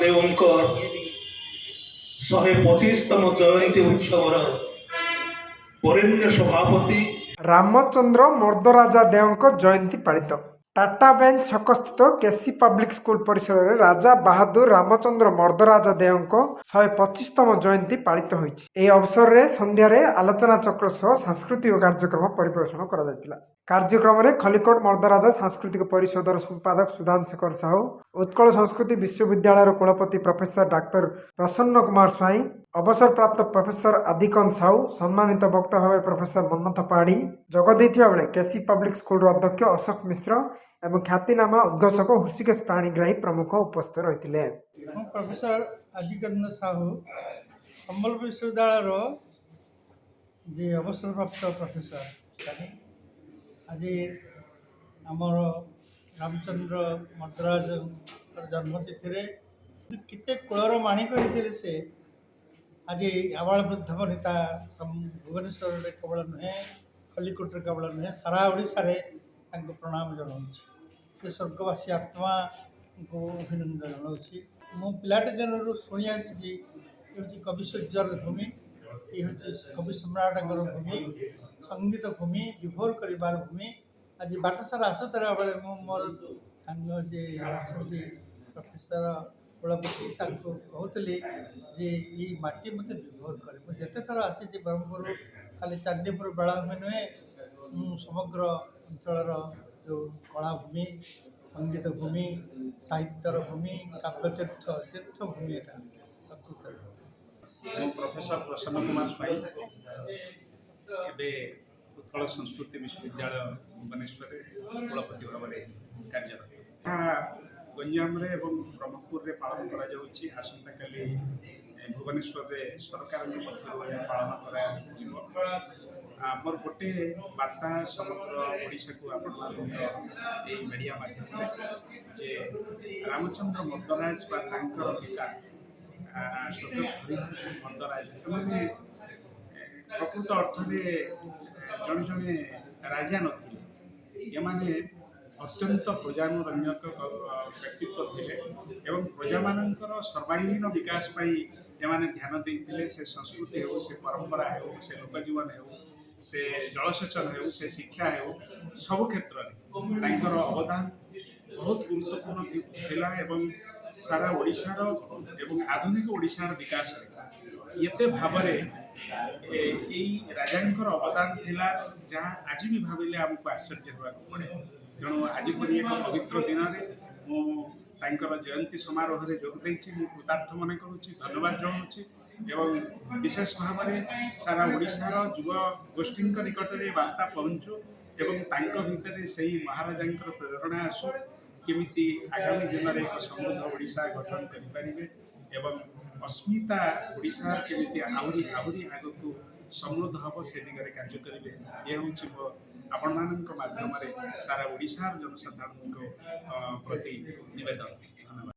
देवंकर 125तम जयंती उत्सव बरेण्य सभापति रामचंद्र मर्दराजा देव जयंती पालित टाटा बैंक छक स्थित केसी पब्लिक स्कूल परिसर में राजा बहादुर रामचंद्र मर्दराजा देव 125तम जयंती पालित होती। अवसर में संध्यार आलोचना चक्र सह सांस्कृतिक कार्यक्रम परिवेषण कर कार्यक्रम में खलिकोट मर्दराजा सांस्कृतिक परिषदर संपादक सुधांशेखर साहू, उत्कल संस्कृति विश्वविद्यालय कुलपति प्रोफेसर डाक्टर प्रसन्न कुमार स्वाई, अवसर प्राप्त प्रोफेसर आदिकन साहू, सम्मानित वक्ता भाव प्रोफेसर मन्नथ पहाड़ी जोगदे बेले केसी पब्लिक स्कूल अध्यक्ष अशोक मिश्र एवं ख्यातिनामा उद्घोषक हृषिकेश पाणीग्राही प्रमुख उपस्थित रही। प्रोफेसर आदिकन साहू सम्बलपुर विश्वविद्यालय जे अवसर प्राप्त प्रोफेसर आज आमर रामचंद्र मर्दराज जन्मतिथि केते कुलर माणिक होते से आज आबाल वृद्ध वनिता भुवनेश्वर केवल नुहे खलिकोट केवल नुहे सारा ओडिशा रे प्रणाम जनाऊँ से स्वर्गवासी आत्मा को अभिनंदन जनाऊँगी। मु पिलाटी दिन शुणी आसी कवि सूर्यर भूमि, ये हूँ कवि सम्राट भूमि, संगीत भूमि, विभोर कर भूमि। आज बाट सारा आसुला बेले मोर सांग जे अच्छा प्रोफेसर कुलपति कहूली जे ये माटी मत विभोर करे। मुझे थर आसी ब्रह्मपुर खाली चांदीपुर बेलाभूमि नुहे समग्र अंचल जो कलाभूमि, संगीत भूमि, साहित्यर भूमि, काव्यतीर्थ तीर्थ भूमि यहाँ प्रकृत। प्रोफेसर प्रसन्न कुमार स्वाई उत्कल संस्कृति विश्वविद्यालय भुवनेश्वर कुलपति भाव में कार्यरत। गंजाम ब्रह्मपुर में पालन करसंता काली भुवनेश्वर में सरकार पक्ष पालन कर गोटे वार्ता समग्र ओडिशा को आपण मीडिया माध्यम जे रामचंद्र मर्दराज पिता मर्दराज मैंने प्रकृत अर्थ में जड़े जड़े राजा नाने अत्यंत प्रजानुरंजक व्यक्तित्व थे एवं प्रजा मानकर सर्वांगीन विकास एमाने ध्यान देते। से संस्कृति हो, से परंपरा हो, से लोकजीवन हो, से जलसेचन हो, से शिक्षा हो, सब क्षेत्र में अवदान बहुत गुरुत्वपूर्ण थिला एवं सारा ओडिशार एवं आधुनिक ओडिशार विकास ये भाव राजा अवदान थिला जहाँ आज भी भाविले आमको आश्चर्य होगा पड़े। तेणु आज परी एक पवित्र दिन में मुझे जयंती समारोह में जोगदे कृतार्थ मन करुँच, धन्यवाद जनाऊँ। विशेष भाव में सारा ओडिशार युव गोष्ठी निकट में वार्ता पहुँचू एवं भितर से महाराजा प्रेरणा आसू केमिति आगामी दिन में एक समृद्ध ओडिशा गठन करें एवं अस्मिता ओडिशा केमिति आहरी आहरी आगक समृद्ध हम से दिगरे कार्य करेंगे। ये हूँ आपण मानक माध्यम सारा ओडिशार जनसाधारण प्रति निवेदन। धन्यवाद।